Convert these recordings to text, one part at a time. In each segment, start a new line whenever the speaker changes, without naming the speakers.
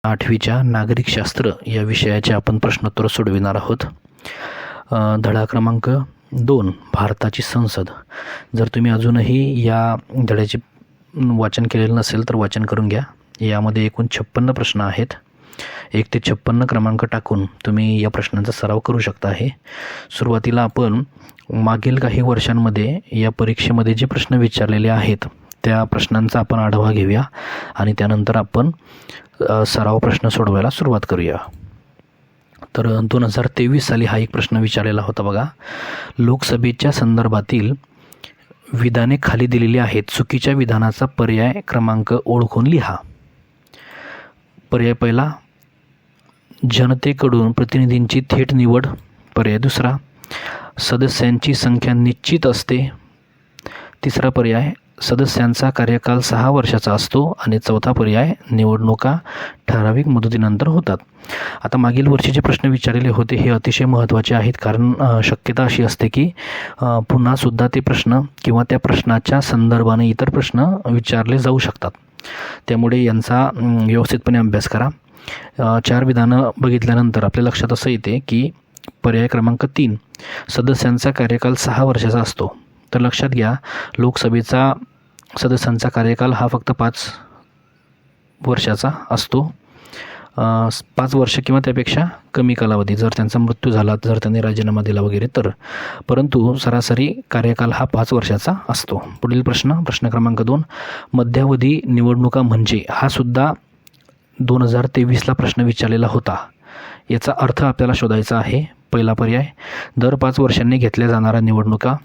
8वीच्या नागरिकशास्त्र या विषयाचे आपण प्रश्नोत्तर सोडविणार आहोत. धडा क्रमांक 2 भारताची संसद. जर तुम्ही अजूनही या धड्याचे वाचन केलेलं नसेल तर वाचन करून घ्या. यामध्ये एकूण 56 प्रश्न आहेत. 1 ते 56 क्रमांक टाकून तुम्ही या प्रश्नांचा सराव करू शकता आहे. सुरुवातीला आपण मागील काही वर्षांमध्ये या परीक्षेमध्ये जे प्रश्न विचारलेले आहेत त्या प्रश्नांचा आपण आढावा घेऊया आणि त्यानंतर आपण सराव प्रश्न सोडवायला सुरुवात करूया. तर 2023 साली हा एक प्रश्न विचारलेला होता बघा. लोकसभेच्या संदर्भातील विधाने खाली दिलेली आहेत. चुकीच्या विधानाचा पर्याय क्रमांक ओळखून लिहा. पर्याय पहिला, जनतेकडून प्रतिनिधींची थेट निवड. पर्याय दुसरा, सदस्यांची संख्या निश्चित असते. तिसरा पर्याय, सदस्यांचा कार्यकाल 6 वर्षाचा असतो. आणि चौथा पर्याय, निवडणुका ठराविक मुदतीनंतर होतात. आता मागील वर्षी जे प्रश्न विचारलेले होते हे अतिशय महत्त्वाचे आहेत, कारण शक्यता अशी असते की पुन्हासुद्धा ते प्रश्न किंवा त्या प्रश्नाच्या संदर्भाने इतर प्रश्न विचारले जाऊ शकतात. त्यामुळे यांचा व्यवस्थितपणे अभ्यास करा. 4 विधानं बघितल्यानंतर आपल्या लक्षात असं येते की पर्याय क्रमांक 3, सदस्यांचा कार्यकाल 6 वर्षाचा असतो. तर लक्षात घ्या, लोकसभेचा सदस्यांचा कार्यकाल हा फक्त 5 वर्षाचा असतो. 5 वर्ष किंवा त्यापेक्षा कमी कालावधी, जर त्यांचा मृत्यू झाला, जर त्यांनी राजीनामा दिला वगैरे तर. परंतु सरासरी कार्यकाल हा 5 वर्षाचा असतो. पुढील प्रश्न क्रमांक 2, मध्यावधी निवडणुका म्हणजे. हा सुद्धा 2023ला प्रश्न विचारलेला होता. याचा अर्थ आपल्याला शोधायचा आहे. पहिला पर्याय, दर 5 वर्षांनी घेतल्या जाणाऱ्या निवडणुका.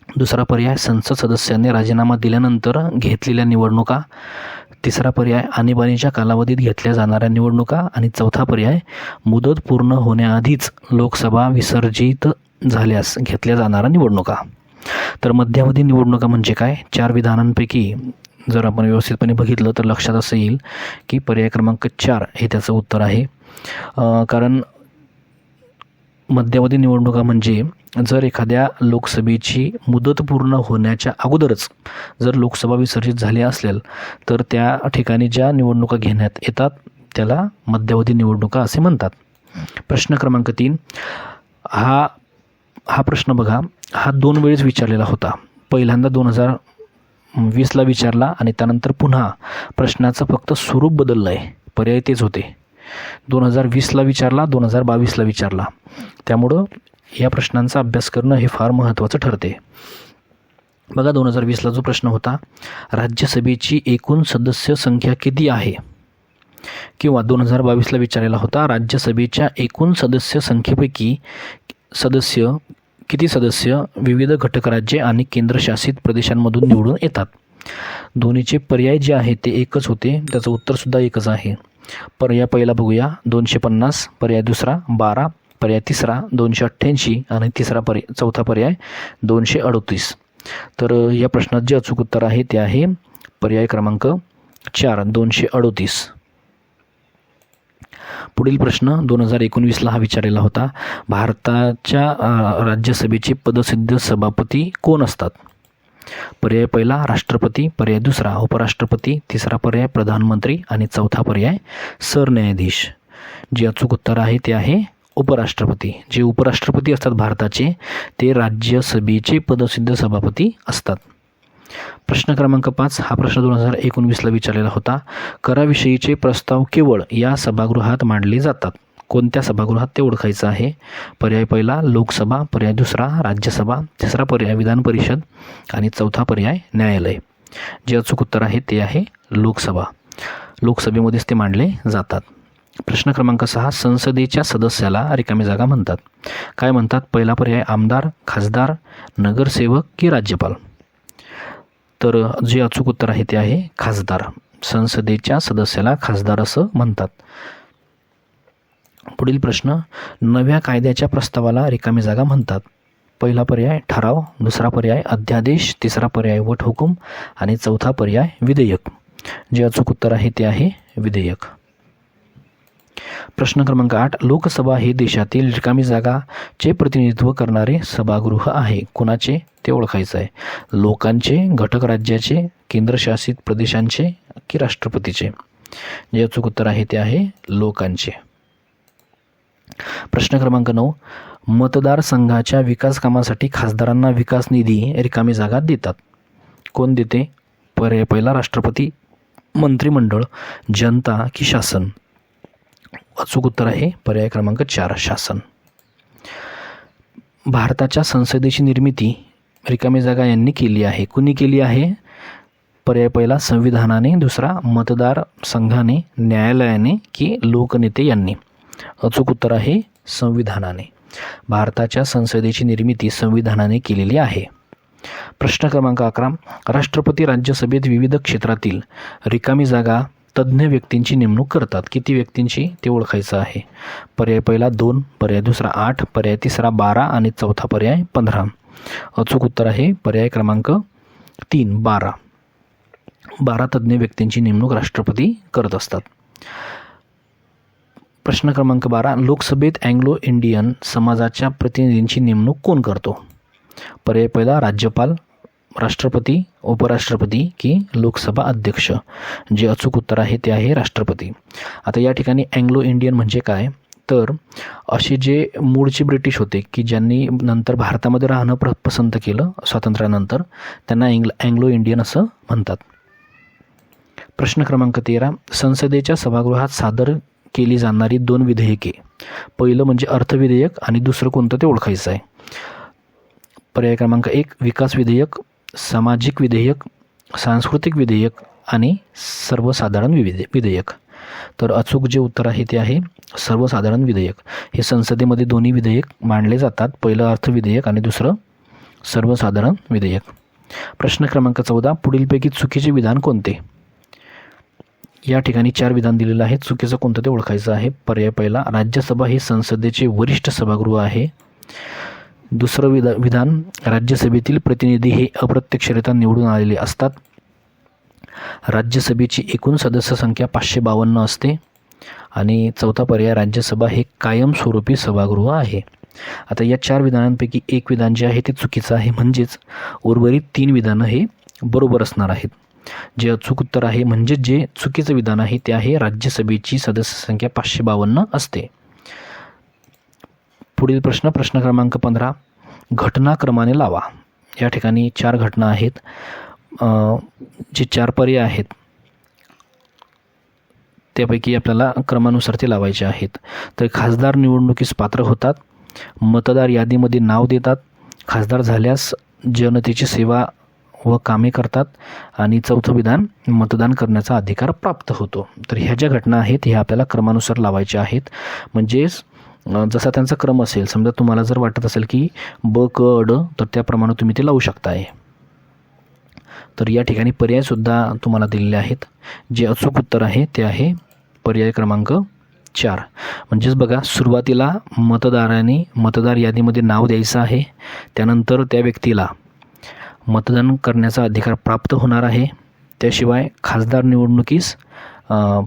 दुसरा पर्याय, संसद सदस्यांनी राजीनामा दिल्यानंतर घेतलेल्या निवडणुका. तिसरा पर्याय, आणीबाणीच्या कालावधीत घेतल्या जाणाऱ्या निवडणुका. आणि चौथा पर्याय, मुदत पूर्ण होण्याआधीच लोकसभा विसर्जित झाल्यास घेतल्या जाणाऱ्या निवडणुका. तर मध्यावधी निवडणुका म्हणजे काय? 4 विधानांपैकी जर आपण व्यवस्थितपणे बघितलं तर लक्षात असं येईल की पर्याय क्रमांक 4 हे त्याचं उत्तर आहे. कारण मध्यावधी निवडणुका म्हणजे जर एखाद्या लोकसभेची मुदत पूर्ण होण्याच्या अगोदरच जर लोकसभा विसर्जित झाली असेल तर त्या ठिकाणी ज्या निवडणुका घेण्यात येतात त्याला मध्यावधी निवडणुका असे म्हणतात. प्रश्न क्रमांक 3, हा प्रश्न बघा, हा 2 वेळेस विचारलेला होता. पहिल्यांदा 2020ला विचारला आणि त्यानंतर पुन्हा प्रश्नाचं फक्त स्वरूप बदललं आहे. पर्याय तेच होते. 2020ला विचारला, 2022ला विचारला. त्यामुळं या प्रश्नांचा अभ्यास करणं हे फार महत्त्वाचं ठरते. बघा, 2020ला जो प्रश्न होता, राज्यसभेची एकूण सदस्य संख्या किती आहे? किंवा 2022ला विचारलेला होता, राज्यसभेच्या एकूण सदस्य संख्येपैकी किती सदस्य विविध घटक राज्ये आणि केंद्रशासित प्रदेशांमधून निवडून येतात? दोन्हीचे पर्याय जे आहेत ते एकच होते. त्याचं उत्तरसुद्धा एकच आहे. पर्याय पहिला बघूया, 250. पर्याय दुसरा 12. पर्याय तिसरा 288 आणि चौथा पर्याय 238. तर या प्रश्नात जे अचूक उत्तर आहे ते आहे पर्याय क्रमांक 4, 238. पुढील प्रश्न 2019ला हा विचारलेला होता. भारताच्या राज्यसभेचे पदसिद्ध सभापती कोण असतात? पर्याय पहिला राष्ट्रपती. पर्याय दुसरा उपराष्ट्रपती. तिसरा पर्याय प्रधानमंत्री आणि चौथा पर्याय सरन्यायाधीश. जे अचूक उत्तर आहे ते आहे उपराष्ट्रपती. जे उपराष्ट्रपती असतात भारताचे ते राज्यसभेचे पदसिद्ध सभापती असतात. प्रश्न क्रमांक 5, हा प्रश्न 2019ला विचारलेला होता. कराविषयीचे प्रस्ताव केवळ या सभागृहात मांडले जातात. कोणत्या सभागृहात ते ओळखायचं आहे? पर्याय पहिला लोकसभा. पर्याय दुसरा राज्यसभा. तिसरा पर्याय विधान परिषद आणि चौथा पर्याय न्यायालय. जे अचूक उत्तर आहे ते आहे लोकसभा. लोकसभेमध्येच ते मांडले जातात. प्रश्न क्रमांक 6, संसदेच्या सदस्याला रिकामी जागा म्हणतात. काय म्हणतात? पहिला पर्याय आमदार, खासदार, नगरसेवक की राज्यपाल. तर जे अचूक उत्तर आहे ते आहे खासदार. संसदेच्या सदस्याला खासदार असं म्हणतात. पुढील प्रश्न, नव्या कायद्याच्या प्रस्तावाला रिकामी जागा म्हणतात. पहिला पर्याय ठराव. दुसरा पर्याय अध्यादेश. तिसरा पर्याय वटहुकूम आणि चौथा पर्याय विधेयक. जे अचूक उत्तर आहे ते आहे विधेयक. प्रश्न क्रमांक 8, लोकसभा हे देशातील रिकामी जागाचे प्रतिनिधित्व करणारे सभागृह आहे. कोणाचे ते ओळखायचं आहे? लोकांचे, घटक राज्याचे, केंद्रशासित प्रदेशांचे की राष्ट्रपतीचे. जे अचूक उत्तर आहे ते आहे लोकांचे. प्रश्न क्रमांक 9. मतदारसंघाच्या विकास कामासाठी खासदारांना विकास निधी रिकामी जागा देतात. कोण देते? पर्याय पहिला राष्ट्रपती, मंत्रिमंडळ, जनता की शासन. अचूक उत्तर आहे पर्याय क्रमांक 4 शासन. भारताच्या संसदेची निर्मिती रिकामी जागा यांनी केली आहे. कुणी केली आहे? पर्याय पहिला संविधानाने, दुसरा मतदार संघाने, न्यायालयाने की लोकनेते यांनी. अचूक उत्तर आहे संविधानाने. भारताच्या संसदेची निर्मिती संविधानाने केलेली आहे. प्रश्न क्रमांक 11. राष्ट्रपती राज्यसभेत विविध क्षेत्रातील रिकामी जागा तज्ज्ञ व्यक्तींची नेमणूक करतात. किती व्यक्तींची ते ओळखायचं आहे. पर्याय पहिला 2, पर्याय दुसरा 8, पर्याय तिसरा 12 आणि चौथा पर्याय 15. अचूक उत्तर आहे पर्याय क्रमांक 3 12. 12 तज्ज्ञ व्यक्तींची नेमणूक राष्ट्रपती करत असतात. प्रश्न क्रमांक 12. लोकसभेत अँग्लो इंडियन समाजाच्या प्रतिनिधींची नेमणूक कोण करतो? पर्याय पहिला राज्यपाल, राष्ट्रपती, उपराष्ट्रपती की लोकसभा अध्यक्ष. जे अचूक उत्तर आहे ते आहे राष्ट्रपती. आता या ठिकाणी अँग्लो इंडियन म्हणजे काय? तर असे जे मूळचे ब्रिटिश होते की ज्यांनी नंतर भारतामध्ये राहणं पसंत केलं स्वातंत्र्यानंतर, त्यांना अँग्लो इंडियन असं म्हणतात. प्रश्न क्रमांक 13. संसदेच्या सभागृहात सादर केली जाणारी 2 विधेयके. पहिलं म्हणजे अर्थविधेयक आणि दुसरं कोणतं ते ओळखायचं आहे. पर्याय क्रमांक 1 विकास विधेयक, सामाजिक विधेयक, सांस्कृतिक विधेयक आणि सर्वसाधारण विधेयक. तर अचूक जे उत्तर आहे ते आहे सर्वसाधारण विधेयक. हे संसदेमध्ये दोन्ही विधेयक मांडले जातात. पहिलं अर्थविधेयक आणि दुसरं सर्वसाधारण विधेयक. प्रश्न क्रमांक 14. पुढीलपैकी चुकीचे विधान कोणते? या ठिकाणी 4 विधान दिलेलं आहे. चुकीचं कोणतं ते ओळखायचं आहे. पर्याय पहिला राज्यसभा ही संसदेचे वरिष्ठ सभागृह आहे. दुसरं विधान राज्यसभेतील प्रतिनिधी हे अप्रत्यक्षरित्या निवडून आलेले असतात. राज्यसभेची एकूण सदस्य संख्या 552 असते. आणि चौथा पर्याय राज्यसभा हे कायमस्वरूपी सभागृह आहे. आता या 4 विधानांपैकी एक विधान जे आहे ते चुकीचं आहे, म्हणजेच उर्वरित 3 विधानं हे बरोबर असणार आहेत. जे अचूक उत्तर आहे म्हणजे जे चुकीचं विधान आहे ते आहे राज्यसभेची सदस्य संख्या 552 असते. पुढील प्रश्न क्रमांक 15. घटनाक्रमाने लावा. या ठिकाणी 4 घटना आहेत. जे 4 पर्याय आहेत त्यापैकी आपल्याला क्रमानुसार ते लावायचे आहेत. तर खासदार निवडणुकीस पात्र होतात, मतदार यादीमध्ये नाव देतात, खासदार झाल्यास जनतेची सेवा व कामे करतात आणि चौथं विधान मतदान करण्याचा अधिकार प्राप्त होतो. तर ह्या ज्या घटना आहेत ह्या आपल्याला क्रमानुसार लावायच्या आहेत. म्हणजेच जसा त्यांचा क्रम असेल, समजा तुम्हाला जर वाटत असेल की ब क ड तर त्याप्रमाणे तुम्ही ते लावू शकताय. तर या ठिकाणी पर्यायसुद्धा तुम्हाला दिलेले आहेत. जे अचूक उत्तर आहे ते आहे पर्याय क्रमांक 4. म्हणजेच बघा, सुरुवातीला मतदाराने मतदार यादीमध्ये नाव द्यायचं आहे. त्यानंतर त्या व्यक्तीला मतदान करण्याचा अधिकार प्राप्त होणार आहे. त्याशिवाय खासदार निवडणुकीस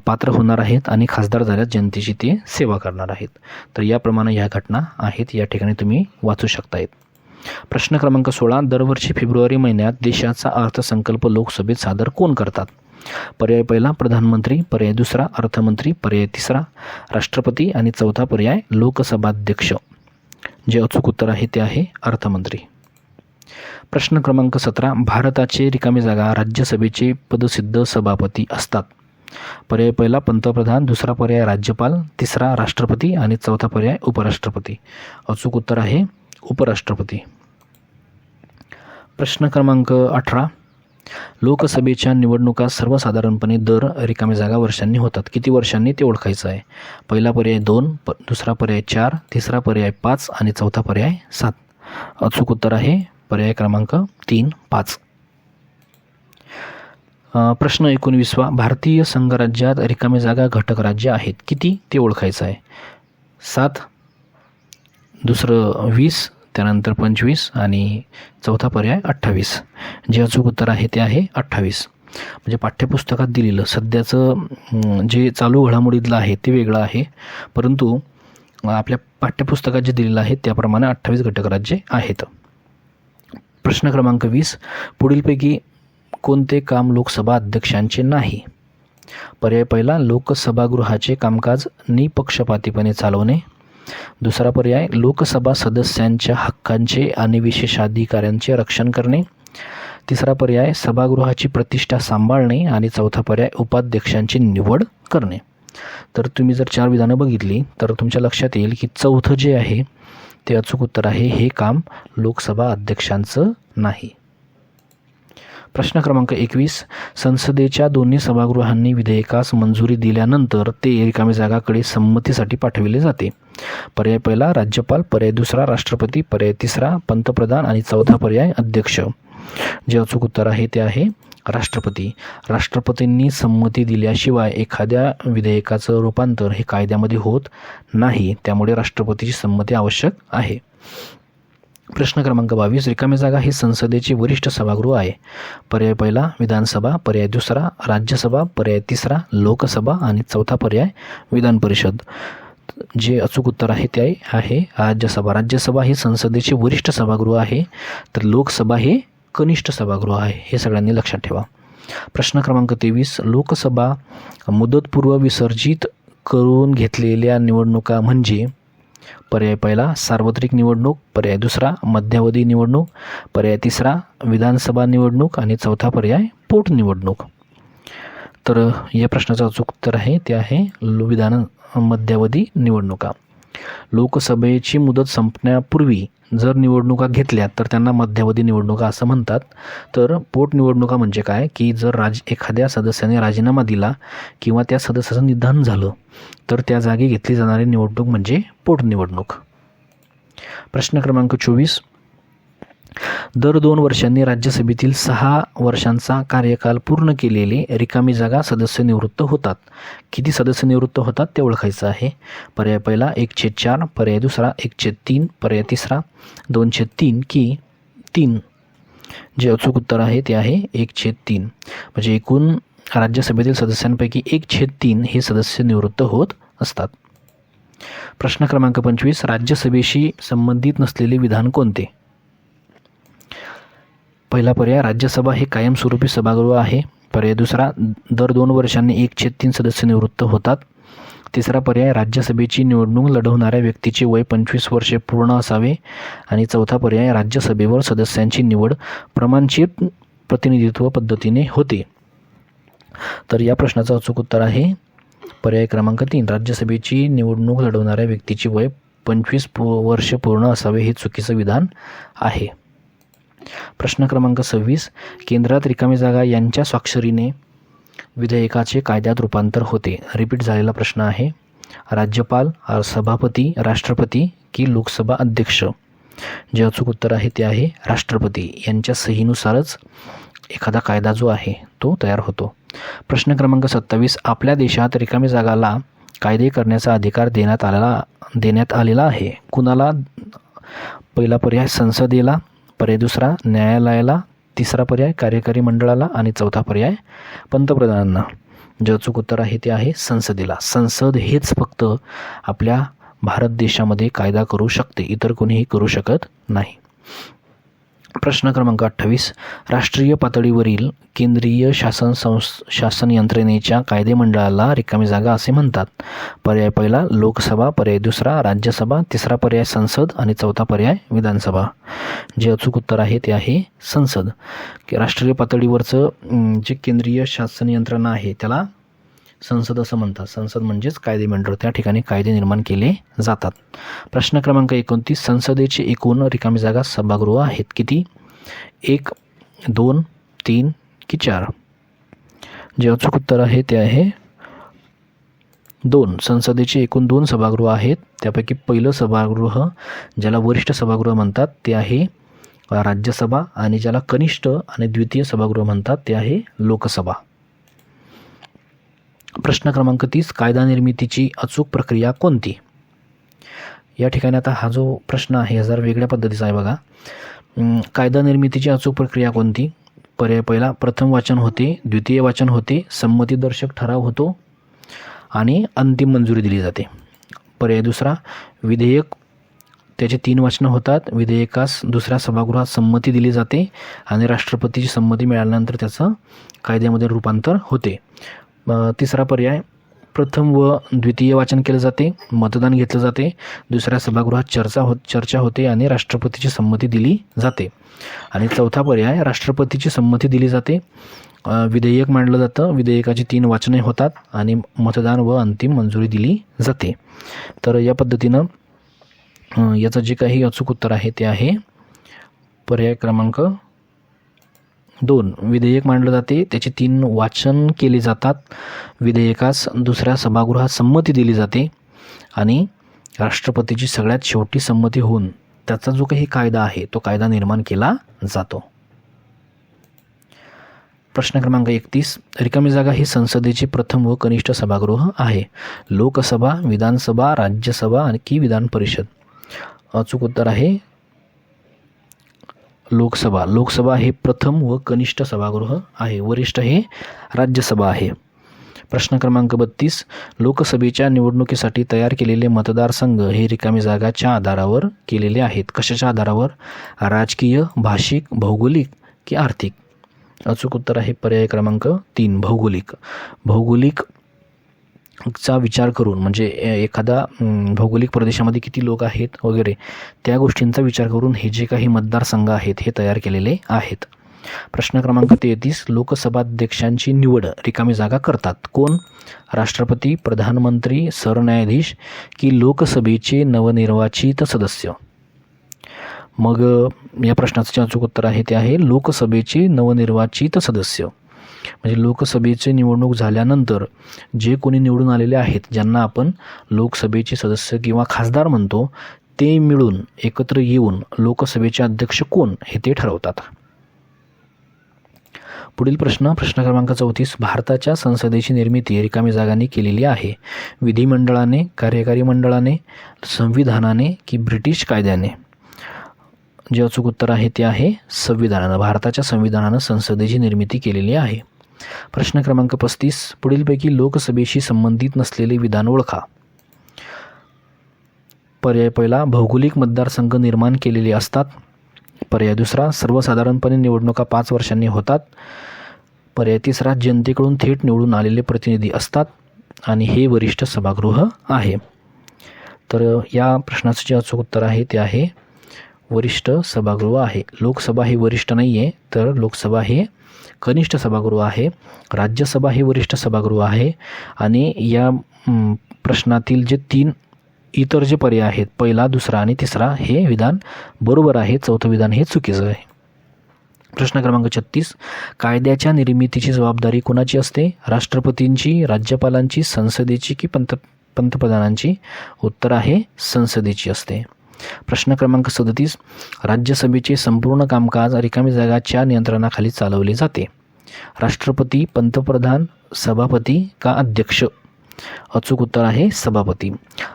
पात्र होणार आहेत आणि खासदार झाल्यास जनतेची ते सेवा करणार आहेत. तर याप्रमाणे ह्या घटना आहेत. या ठिकाणी तुम्ही वाचू शकतायत. प्रश्न क्रमांक 16. दरवर्षी फेब्रुवारी महिन्यात देशाचा अर्थसंकल्प लोकसभेत सादर कोण करतात? पर्याय पहिला प्रधानमंत्री, पर्याय दुसरा अर्थमंत्री, पर्याय तिसरा राष्ट्रपती आणि चौथा पर्याय लोकसभाध्यक्ष. जे अचूक उत्तर आहे ते आहे अर्थमंत्री. प्रश्न क्रमांक 17. भारताचे रिकामी जागा राज्यसभेचे पदसिद्ध सभापती असतात. पर्याय पहिला पंतप्रधान, दुसरा पर्याय राज्यपाल, तिसरा राष्ट्रपती आणि चौथा पर्याय उपराष्ट्रपती. अचूक उत्तर आहे उपराष्ट्रपती. प्रश्न क्रमांक 18. लोकसभेच्या निवडणुका सर्वसाधारणपणे दर रिकामी जागा वर्षांनी होतात. किती वर्षांनी ते ओळखायचं आहे. पहिला पर्याय 2, दुसरा पर्याय 4, तिसरा पर्याय 5 आणि चौथा पर्याय 7. अचूक उत्तर आहे पर्याय क्रमांक 3 5. प्रश्न 19. भारतीय संघराज्यात रिकामी जागा घटक राज्य आहेत. किती ते ओळखायचं आहे. 7, दुसरं 20, त्यानंतर 25 आणि चौथा पर्याय 28. जे अचूक उत्तर आहे ते आहे 28. म्हणजे पाठ्यपुस्तकात दिलेलं सध्याचं जे चालू घडामोडीतलं आहे ते वेगळं आहे, परंतु आपल्या पाठ्यपुस्तकात जे दिलेलं आहे त्याप्रमाणे 28 घटक राज्ये आहेत. प्रश्न क्रमांक 20. पुढीलपैकी कोणते काम लोकसभा अध्यक्षांचे नाही. पर्याय पहिला, लोकसभागृहाचे कामकाज निपक्षपातीपणे चालवणे. दुसरा पर्याय, लोकसभा सदस्यांच्या हक्कांचे आणि विशेषाधिकारांचे रक्षण करणे. तिसरा पर्याय, सभागृहाची प्रतिष्ठा सांभाळणे. आणि चौथा पर्याय, उपाध्यक्षांची निवड करणे. तर तुम्ही जर 4 विधानं बघितली तर तुमच्या लक्षात येईल की चौथं जे आहे ते अचूक उत्तर आहे. हे काम लोकसभा अध्यक्षांचं नाही. प्रश्न क्रमांक 21, संसदेच्या दोन्ही सभागृहांनी विधेयकास मंजुरी दिल्यानंतर ते रिकामी जागाकडे संमतीसाठी पाठविले जाते. पर्याय पहिला, राज्यपाल. पर्याय दुसरा, राष्ट्रपती. पर्याय तिसरा, पंतप्रधान. आणि चौथा पर्याय, अध्यक्ष. जे अचूक उत्तर आहे ते आहे राष्ट्रपती. राष्ट्रपतींनी संमती दिल्याशिवाय एखाद्या विधेयकाचं रूपांतर हे कायद्यामध्ये होत नाही. त्यामुळे राष्ट्रपतीची संमती आवश्यक आहे. प्रश्न क्रमांक 22, रिकामी जागा ही संसदेचे वरिष्ठ सभागृह आहे. पर्याय पहिला, विधानसभा. पर्याय दुसरा, राज्यसभा. पर्याय तिसरा, लोकसभा. आणि चौथा पर्याय, विधान परिषद. जे अचूक उत्तर आहे ते आहे राज्यसभा. राज्यसभा ही संसदेचे वरिष्ठ सभागृह आहे, तर लोकसभा हे कनिष्ठ सभागृह आहे. हे सगळ्यांनी लक्षात ठेवा. प्रश्न क्रमांक 23, लोकसभा मुदतपूर्व विसर्जित करून घेतलेल्या निवडणुका म्हणजे? पर्याय पहिला, सार्वत्रिक निवडणूक. पर्याय दुसरा, मध्यावधी निवडणूक. पर्याय तिसरा, विधानसभा निवडणूक. आणि चौथा पर्याय, पोटनिवडणूक. तर या प्रश्नाचं अचूक उत्तर आहे ते आहे मध्यावधी निवडणुका. लोकसभेची मुदत संपण्यापूर्वी जर निवडणुका घेतल्या तर त्यांना मध्यावधी निवडणुका असं म्हणतात. तर पोटनिवडणुका म्हणजे काय की जर एखाद्या सदस्याने राजीनामा दिला किंवा त्या सदस्याचं निधन झालं तर त्या जागी घेतली जाणारी निवडणूक म्हणजे पोटनिवडणूक. प्रश्न क्रमांक 24, दर 2 वर्षांनी राज्यसभेतील 6 वर्षांचा कार्यकाल पूर्ण केलेले रिकामी जागा सदस्य निवृत्त होतात. किती सदस्य निवृत्त होतात ते ओळखायचं आहे. पर्याय पहिला 1/4. पर्याय दुसरा 1/3. पर्याय तिसरा 2/3 की 3. जे अचूक उत्तर आहे ते आहे 1/3. म्हणजे एकूण राज्यसभेतील सदस्यांपैकी 1/3 हे सदस्य निवृत्त होत असतात. प्रश्न क्रमांक 25, राज्यसभेशी संबंधित नसलेले विधान कोणते? पहिला पर्याय, राज्यसभा हे कायमस्वरूपी सभागृह आहे. पर्याय दुसरा, दर 2 वर्षांनी 1/3 सदस्य निवृत्त होतात. तिसरा पर्याय, राज्यसभेची निवडणूक लढवणाऱ्या व्यक्तीचे वय 25 वर्षे पूर्ण असावे. आणि चौथा पर्याय, राज्यसभेवर सदस्यांची निवड प्रमाणित प्रतिनिधित्व पद्धतीने होते. तर या प्रश्नाचं अचूक उत्तर आहे पर्याय क्रमांक 3, राज्यसभेची निवडणूक लढवणाऱ्या व्यक्तीचे वय 25 वर्ष पूर्ण असावे हे चुकीचं विधान आहे. प्रश्न क्रमांक 26, केंद्रात रिकामी जागा यांच्या स्वाक्षरीने विधेयकाचे कायद्यात रूपांतर होते. रिपीट झालेला प्रश्न आहे. राज्यपाल, सभापती, राष्ट्रपती की लोकसभा अध्यक्ष? जे अचूक उत्तर आहे ते आहे राष्ट्रपती. यांच्या सहीनुसारच एखादा कायदा जो आहे तो तयार होतो. प्रश्न क्रमांक 27, आपल्या देशात रिकामी जागाला कायदे करण्याचा अधिकार देण्यात आलेला आहे. कुणाला? पहिला पर्याय, संसदेला. पर्याय दुसरा, न्यायालयाला. तिसरा पर्याय, कार्यकारी मंडळाला. आणि चौथा पर्याय, पंतप्रधानांना. जे अचूक उत्तर आहे ते आहे संसदेला. संसद हेच फक्त आपल्या भारत देशामध्ये कायदा करू शकते, इतर कोणीही करू शकत नाही. प्रश्न क्रमांक 28, राष्ट्रीय पातळीवरील केंद्रीय शासन यंत्रणेच्या कायदेमंडळाला रिकामी जागा असे म्हणतात. पर्याय पहिला, लोकसभा. पर्याय दुसरा, राज्यसभा. तिसरा पर्याय, संसद. आणि चौथा पर्याय, विधानसभा. जे अचूक उत्तर आहे ते आहे संसद. राष्ट्रीय पातळीवरचं जे केंद्रीय शासन यंत्रणा आहे त्याला संसद असं म्हणतात. संसद म्हणजेच कायदेमंडळ. त्या ठिकाणी कायदे निर्माण केले जातात. प्रश्न क्रमांक 29, संसदेचे एकूण रिकामी जागा सभागृह आहेत किती? 1, 2, 3 की 4? जे अचूक उत्तर आहे ते आहे 2. संसदेचे एकूण 2 सभागृह आहेत. त्यापैकी पहिलं सभागृह ज्याला वरिष्ठ सभागृह म्हणतात ते आहे राज्यसभा. आणि ज्याला कनिष्ठ आणि द्वितीय सभागृह म्हणतात ते आहे लोकसभा. प्रश्न क्रमांक 30, कायदा निर्मितीची अचूक प्रक्रिया कोणती? या ठिकाणी आता हा जो प्रश्न आहे जरा वेगळ्या पद्धतीचा आहे बघा. कायदा निर्मितीची अचूक प्रक्रिया कोणती? पर्याय पहिला, प्रथम वाचन होते. द्वितीय वाचन होते. संमतीदर्शक ठराव होतो. आणि अंतिम मंजुरी दिली जाते. पर्याय दुसरा, विधेयक त्याचे 3 वाचनं होतात. विधेयकास दुसऱ्या सभागृहात संमती दिली जाते आणि राष्ट्रपतीची संमती मिळाल्यानंतर त्याचं कायद्यामध्ये रूपांतर होते. तिसरा पर्याय प्रथम व द्वितीय वाचन केले जाते, मतदान घेतलं जाते, दुसऱ्या सभागृहात चर्चा होते आणि राष्ट्रपतीची संमती दिली जाते. आणि चौथा पर्याय राष्ट्रपतीची संमती दिली जाते, विधेयक मांडलं जातं, विधेयकाची 3 वाचने होतात आणि मतदान व अंतिम मंजुरी दिली जाते. तर या पद्धतीनं याचं जे काही अचूक उत्तर आहे ते आहे पर्याय क्रमांक 2. विधेयक मांडलं जाते, त्याचे 3 वाचन केले जातात, विधेयकास दुसऱ्या सभागृहात संमती दिली जाते आणि राष्ट्रपतीची सगळ्यात शेवटी संमती होऊन त्याचा जो काही कायदा आहे तो कायदा निर्माण केला जातो. प्रश्न क्रमांक 31. रिकामी जागा ही संसदेचे प्रथम व कनिष्ठ सभागृह आहे. लोकसभा, विधानसभा, राज्यसभा आणि की विधान परिषद? अचूक उत्तर आहे लोकसभा. लोकसभा हे प्रथम व कनिष्ठ सभागृह आहे, वरिष्ठ हे राज्यसभा आहे. प्रश्न क्रमांक 32. लोकसभेच्या निवडणुकीसाठी तयार केलेले मतदारसंघ हे रिकामी जागाच्या आधारावर केलेले आहेत. कशाच्या आधारावर? राजकीय, भाषिक, भौगोलिक की आर्थिक? अचूक उत्तर आहे पर्याय क्रमांक 3 भौगोलिक. भौगोलिकचा विचार करून म्हणजे एखादा भौगोलिक प्रदेशामध्ये किती लोक आहेत वगैरे त्या गोष्टींचा विचार करून हे जे काही मतदारसंघ आहेत हे तयार केलेले आहेत. प्रश्न क्रमांक 33. लोकसभाध्यक्षांची निवड रिकामी जागा करतात कोण? राष्ट्रपती, प्रधानमंत्री, सरन्यायाधीश की लोकसभेचे नवनिर्वाचित सदस्य? मग या प्रश्नाचं जे अचूक उत्तर आहे ते आहे लोकसभेचे नवनिर्वाचित सदस्य. म्हणजे लोकसभेची निवडणूक झाल्यानंतर जे कोणी निवडून आलेले आहेत, ज्यांना आपण लोकसभेचे सदस्य किंवा खासदार म्हणतो, ते मिळून एकत्र येऊन लोकसभेचे अध्यक्ष कोण हे ते ठरवतात. पुढील प्रश्न क्रमांक 34. भारताच्या संसदेची निर्मिती रिकामी जागांनी केलेली आहे. विधिमंडळाने, कार्यकारी मंडळाने, संविधानाने की ब्रिटिश कायद्याने? जे अचूक उत्तर आहे ते आहे संविधानानं. भारताच्या संविधानानं संसदेची निर्मिती केलेली आहे. प्रश्न क्रमांक 35. पुढीलपैकी लोकसभेशी संबंधित नसलेले विधान ओळखा. पर्याय पहिला भौगोलिक मतदारसंघ निर्माण केलेले असतात. पर्याय दुसरा सर्वसाधारणपणे निवडणुका 5 वर्षांनी होतात. पर्याय तिसरा जनतेकडून थेट निवडून आलेले प्रतिनिधी असतात आणि हे वरिष्ठ सभागृह आहे. तर या प्रश्नाचं जे अचूक उत्तर आहे ते आहे वरिष्ठ सभागृह आहे. लोकसभा हे वरिष्ठ नाही आहे, तर लोकसभा हे कनिष्ठ सभागृह आहे. राज्यसभा हे वरिष्ठ सभागृह आहे. आणि या प्रश्नातील जे 3 इतर जे पर्याय आहेत, पहिला, दुसरा आणि तिसरा, हे विधान बरोबर आहे. चौथं विधान हे चुकीचं आहे. प्रश्न क्रमांक 36. कायद्याच्या निर्मितीची जबाबदारी कोणाची असते? राष्ट्रपतींची, राज्यपालांची, संसदेची की पंतप्रधानांची? उत्तर आहे संसदेची असते. प्रश्न क्रमांक 37. राज्यसभेचे संपूर्ण कामकाज रिकामी जागाच्या नियंत्रणाखाली चालवले जाते. राष्ट्रपती, पंतप्रधान, सभापती का अध्यक्ष? अचूक उत्तर आहे सभापती.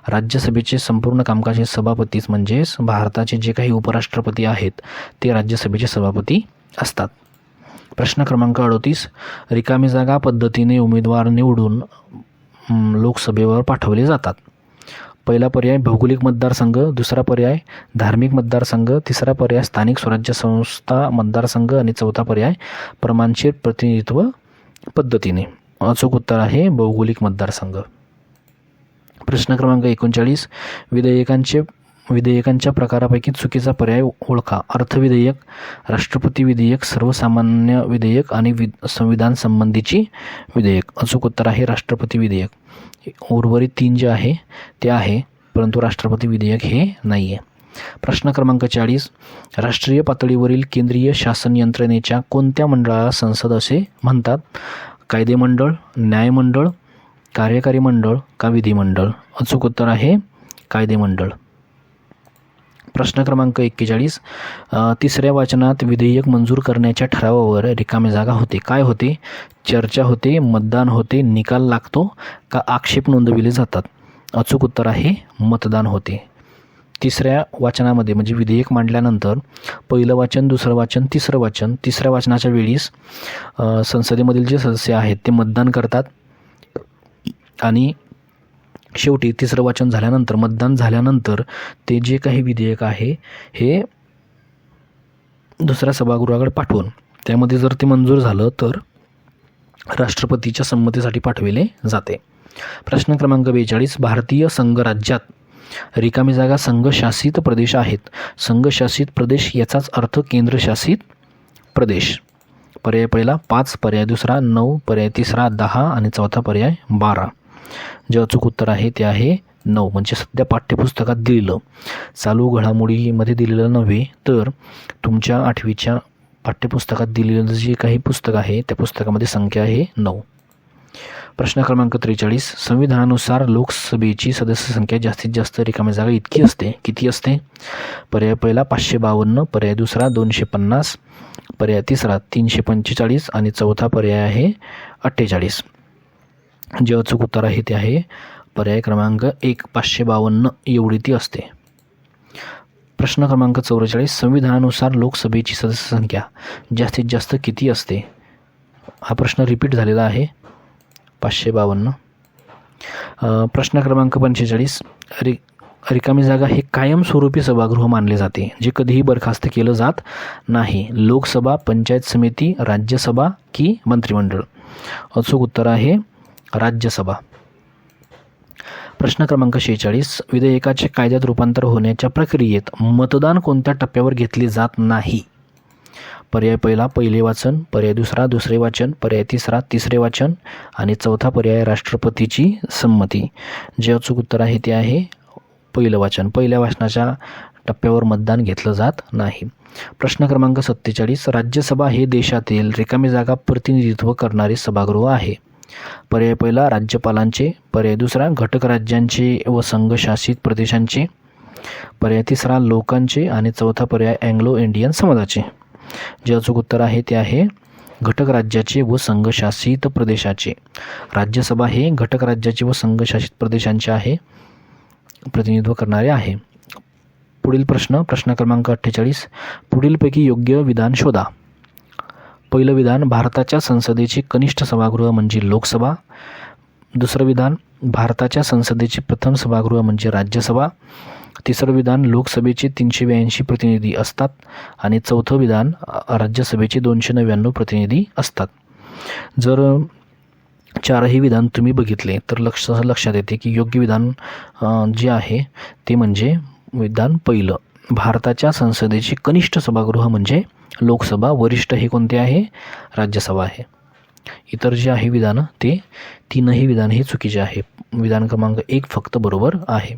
राज्यसभेचे संपूर्ण कामकाज हे सभापतीच म्हणजेच भारताचे जे काही उपराष्ट्रपती आहेत ते राज्यसभेचे सभापती असतात. प्रश्न क्रमांक 38. रिकामी जागा पद्धतीने उमेदवार निवडून लोकसभेवर पाठवले जातात. पहिला पर्याय भौगोलिक मतदारसंघ, दुसरा पर्याय धार्मिक मतदारसंघ, तिसरा पर्याय स्थानिक स्वराज्य संस्था मतदारसंघ आणि चौथा पर्याय प्रमाणशीर प्रतिनिधित्व पद्धतीने. अचूक उत्तर आहे भौगोलिक मतदारसंघ. प्रश्न क्रमांक 39. विधेयकांच्या प्रकारापैकी चुकीचा पर्याय ओळखा. अर्थविधेयक, राष्ट्रपती विधेयक, सर्वसामान्य विधेयक आणि संविधान संबंधीची विधेयक. अचूक उत्तर आहे राष्ट्रपती विधेयक. उर्वरित 3 जे आहे ते आहे, परंतु राष्ट्रपती विधेयक हे नाही आहे. प्रश्न क्रमांक 40. राष्ट्रीय पातळीवरील केंद्रीय शासन यंत्रणेच्या कोणत्या मंडळाला संसद असे म्हणतात? कायदेमंडळ, न्यायमंडळ, कार्यकारी मंडळ का विधिमंडळ? अचूक उत्तर आहे कायदेमंडळ. प्रश्न क्रमांक 41. तिसऱ्या वाचनात विधेयक मंजूर करण्याच्या ठरावावर रिकामी जागा होते. काय होते? चर्चा होते, मतदान होते, निकाल लागतो का आक्षेप नोंदविले जातात? अचूक उत्तर आहे मतदान होते. तिसऱ्या वाचनामध्ये म्हणजे विधेयक मांडल्यानंतर पहिलं वाचन, दुसरं वाचन, तिसरं वाचन. तिसऱ्या वाचनाच्या वेळीस संसदेमधील जे सदस्य आहेत ते मतदान करतात आणि शेवटी तिसरं वाचन झाल्यानंतर, मतदान झाल्यानंतर ते जे काही विधेयक आहे हे दुसऱ्या सभागृहाकडे पाठवून त्यामध्ये जर ते मंजूर झालं तर राष्ट्रपतीच्या संमतीसाठी पाठविले जाते. प्रश्न क्रमांक 42. भारतीय संघराज्यात रिकामी जागा संघशासित प्रदेश आहेत. संघशासित प्रदेश याचाच अर्थ केंद्रशासित प्रदेश. पर्याय पहिला 5, पर्याय दुसरा 9, पर्याय तिसरा 10 आणि चौथा पर्याय 12. जे अचूक उत्तर आहे ते आहे 9. म्हणजे सध्या पाठ्यपुस्तकात दिलेलं, चालू घडामोडीमध्ये दिलेलं नव्हे, तर तुमच्या 8वीच्या पाठ्यपुस्तकात दिलेलं जे काही पुस्तक आहे त्या पुस्तकामध्ये संख्या आहे 9. प्रश्न क्रमांक 43. संविधानानुसार लोकसभेची सदस्य संख्या जास्तीत जास्त रिकाम्या जागा इतकी असते. किती असते? पर्याय पहिला 552, पर्याय दुसरा 250, पर्याय तिसरा 345 आणि चौथा पर्याय आहे 48. जे अचूक उत्तर आहे ते आहे पर्याय क्रमांक 1, 552 एवढी ती असते. प्रश्न क्रमांक 44. संविधानानुसार लोकसभेची सदस्य संख्या जास्तीत जास्त किती असते? हा प्रश्न रिपीट झालेला आहे 552. प्रश्न क्रमांक 45. रिकामी जागा हे कायमस्वरूपी सभागृह मानले जाते, जे कधीही बरखास्त केलं जात नाही. लोकसभा, पंचायत समिती, राज्यसभा की मंत्रिमंडळ? अचूक उत्तर आहे राज्यसभा. प्रश्न क्रमांक 46. विधेयकाचे कायद्यात रूपांतर होण्याच्या प्रक्रियेत मतदान कोणत्या टप्प्यावर घेतले जात नाही? पर्याय पहिला पहिले वाचन, पर्याय दुसरा दुसरे वाचन, पर्याय तिसरा तिसरे वाचन आणि चौथा पर्याय राष्ट्रपतीची संमती. जे अचूक उत्तर आहे ते आहे पहिलं वाचन. पहिल्या वाचनाच्या टप्प्यावर मतदान घेतलं जात नाही. प्रश्न क्रमांक 47. राज्यसभा हे देशातील रिकामी जागा प्रतिनिधित्व करणारे सभागृह आहे. पर्याय पहिला राज्यपालांचे, पर्याय दुसरा घटक राज्यांचे व संघशासित प्रदेशांचे, पर्याय तिसरा लोकांचे आणि चौथा पर्याय अँग्लो इंडियन समाजाचे. जे अचूक उत्तर आहे ते आहे घटक राज्याचे व संघशासित प्रदेशाचे. राज्यसभा हे घटक राज्याचे व संघशासित प्रदेशांचे आहे, प्रतिनिधित्व करणारे आहे. पुढील प्रश्न क्रमांक 48. पुढीलपैकी योग्य विधान शोधा. पहिलं विधान, भारताच्या संसदेचे कनिष्ठ सभागृह म्हणजे लोकसभा. दुसरं विधान, भारताच्या संसदेचे प्रथम सभागृह म्हणजे राज्यसभा. तिसरं विधान, लोकसभेचे 382 प्रतिनिधी असतात आणि चौथं विधान, राज्यसभेचे 299 प्रतिनिधी असतात. जर चारही विधान तुम्ही बघितले तर लक्षात येते की योग्य विधान जे आहे ते म्हणजे विधान पहिलं, भारताच्या संसदेचे कनिष्ठ सभागृह म्हणजे लोकसभा, वरिष्ठ हे कोणते आहे? राज्यसभा आहे. इतर जे आहे विधानं ते तीनही विधान हे चुकीचे आहे. विधान क्रमांक 1 फक्त बरोबर आहे.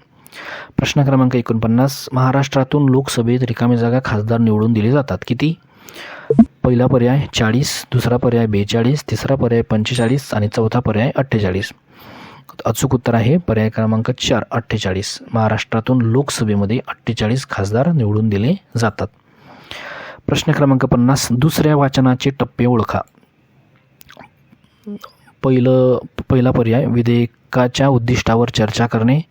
प्रश्न क्रमांक 49. महाराष्ट्रातून लोकसभेत रिकामी जागा खासदार निवडून दिले जातात. किती? पहिला पर्याय 40, दुसरा पर्याय 42, तिसरा पर्याय 45 आणि चौथा पर्याय 48. अचूक उत्तर आहे पर्याय क्रमांक 4, 48. महाराष्ट्रातून लोकसभेमध्ये 48 खासदार निवडून दिले जातात. प्रश्न क्रमांक 50. दुसऱ्या वाचनाचे टप्पे ओळखा. पहिला पर्याय विधेयकाच्या उद्दिष्टावर चर्चा करणे,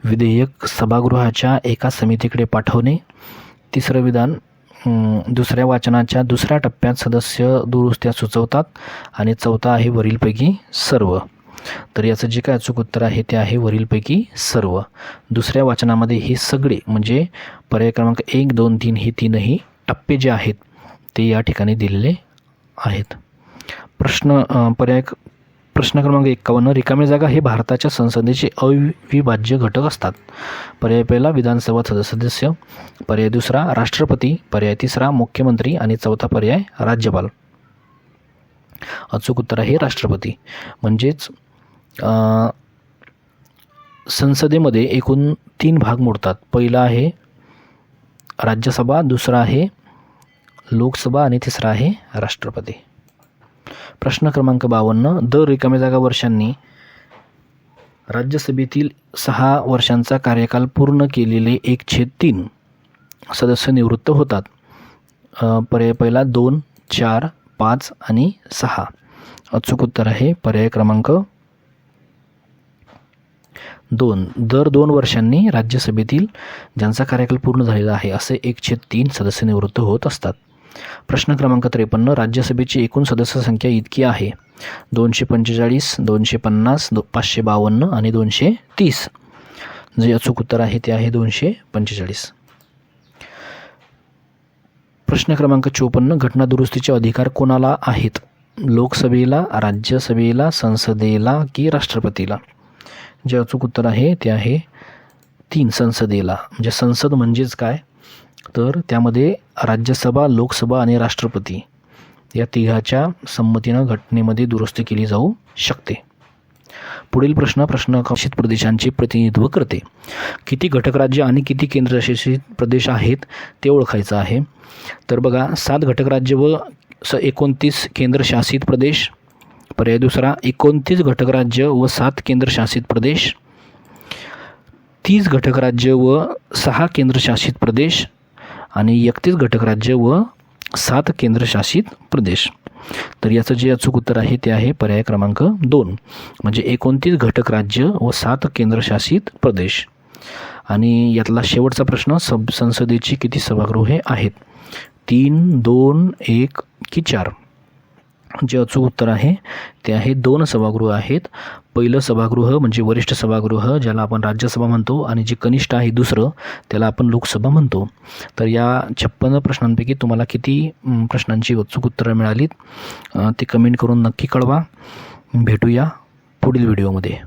विधेयक सभागृहाच्या एका समितीकडे पाठवणे. तिसरं विधान, दुसऱ्या वाचनाच्या दुसऱ्या टप्प्यात सदस्य दुरुस्त्या सुचवतात आणि चौथा आहे वरीलपैकी सर्व. तर याचं जे काय अचूक उत्तर आहे ते आहे वरीलपैकी सर्व. दुसऱ्या वाचनामध्ये हे सगळे म्हणजे पर्याय क्रमांक 1, 2, 3 हे तीनही टप्पे जे आहेत ते या ठिकाणी दिलेले आहेत. प्रश्न क्रमांक 51. रिकामी जागा हे भारताच्या संसदेचे अविभाज्य घटक असतात. पर्याय पहिला विधानसभा सदस्य, पर्याय दुसरा राष्ट्रपती, पर्याय तिसरा मुख्यमंत्री आणि चौथा पर्याय राज्यपाल. अचूक उत्तर आहे राष्ट्रपती. म्हणजेच संसदेमध्ये एकूण 3 भाग मोडतात. पहिला आहे राज्यसभा, दुसरा आहे लोकसभा आणि तिसरा आहे राष्ट्रपती. प्रश्न क्रमांक 52. दर रिकाम्या जागा वर्षांनी राज्यसभेतील 6 वर्षांचा कार्यकाल पूर्ण केलेले 1/3 सदस्य निवृत्त होतात. पर्याय पहिला 2, 4, 5 आणि 6. अचूक उत्तर आहे पर्याय क्रमांक 2. दर 2 वर्षांनी राज्यसभेतील ज्यांचा कार्यकाल पूर्ण झालेला आहे असे 1/3 सदस्य निवृत्त होत असतात. प्रश्न क्रमांक 53. राज्यसभेची एकूण सदस्य संख्या इतकी आहे: 245, 250, 552 आणि 230. जे अचूक उत्तर आहे ते आहे 245. प्रश्न क्रमांक 54. घटना दुरुस्तीचे अधिकार कोणाला आहेत? लोकसभेला, राज्यसभेला, संसदेला की राष्ट्रपतीला? जे अचूक उत्तर आहे ते आहे 3, संसदेला. म्हणजे संसद म्हणजेच काय, तर त्यामध्ये राज्यसभा, लोकसभा आणि राष्ट्रपती या तिघाच्या संमतीनं घटनेमध्ये दुरुस्ती केली जाऊ शकते. पुढील प्रश्न केंद्रशासित प्रदेशांचे प्रतिनिधित्व करते. किती घटक राज्य आणि किती केंद्रशासित प्रदेश आहेत ते ओळखायचं आहे. तर बघा, 7 घटक राज्य व 29 केंद्रशासित प्रदेश. पर्याय दुसरा, 29 घटक राज्य व 7 केंद्रशासित प्रदेश. 30 घटक राज्य व 6 केंद्रशासित प्रदेश आणि 31 घटक राज्य व 7 केंद्रशासित प्रदेश. तर याचं जे अचूक उत्तर आहे ते आहे पर्याय क्रमांक 2, म्हणजे 29 घटक राज्य व 7 केंद्रशासित प्रदेश. आणि यातला शेवटचा प्रश्न, संसदेची किती सभागृहे आहेत? 3, 2, 1 की 4? जे अचूक उत्तर आहे ते आहे 2 सभागृह आहेत. पहिलं सभागृह म्हणजे वरिष्ठ सभागृह, ज्याला आपण राज्यसभा म्हणतो, आणि जे कनिष्ठ आहे दुसरं, त्याला आपण लोकसभा म्हणतो. तर या 56 प्रश्नांपैकी तुम्हाला किती प्रश्नांची अचूक उत्तरं मिळालीत ते कमेंट करून नक्की कळवा. भेटूया पुढील व्हिडिओमध्ये.